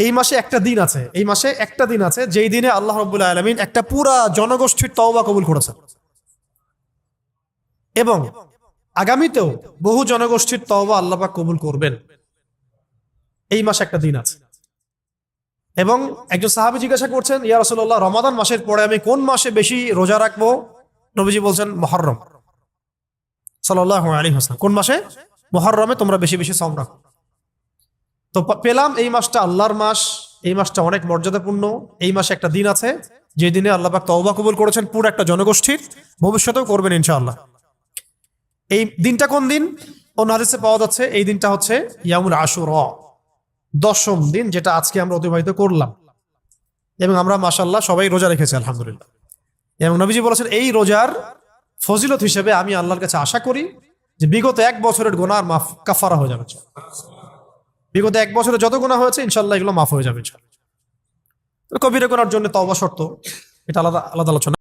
এই মাসে একটা দিন আছে, এই মাসে একটা দিন আছে যেই দিনে আল্লাহ রাব্বুল আলামিন একটা পুরা জনগোষ্ঠীর তওবা কবুল করেছেন, এবং আগামীতেও বহু জনগোষ্ঠীর তওবা আল্লাহ পাক কবুল করবেন। এই মাসে একটা দিন আছে। এবং একজন সাহাবী জিজ্ঞাসা করছেন, ইয়া রাসূলুল্লাহ, রমাদান মাসের পরে আমি কোন মাসে বেশি রোজা রাখবো? নবীজি বলছেন মুহররম সাল্লাল্লাহু আলাইহি ওয়াসাল্লাম, কোন মাসে? মুহররমে তোমরা বেশি বেশি সাওম রাখো। তো পেলাম এই মাসটা আল্লাহর মাস, এই মাসটা অনেক মর্যাদাপূর্ণ। এই মাসে একটা দিন আছে যে দিনে আল্লাহ পাক তওবা কবুল করেছেন পুরো একটা জনগোষ্ঠীর, ভবিষ্যতেও করবেন ইনশাআল্লাহ। এই দিনটা কোন দিন? অন্য হাদিসে পাওয়া যাচ্ছে এই দিনটা হচ্ছে ইয়ামুল আশুরা, 10ম দিন, যেটা আজকে আমরা অতিবাহিত করলাম। এবং আমরা মাশাআল্লাহ সবাই রোজা রেখেছি আলহামদুলিল্লাহ। এবং নবীজি বলেছেন এই রোজার ফজিলত হিসেবে আমি আল্লাহর কাছে আশা করি যে বিগত 1 বছরের গুনাহ মাফ কাফারা হয়ে যাবে। বিগত 1 বছরে যত গুনাহ হয়েছে ইনশাআল্লাহ এগুলো মাফ হয়ে যাবে ইনশাআল্লাহ। কবিরা গুনার জন্য তওবা শর্ত, এটা আলাদা আলাদা আলোচনা।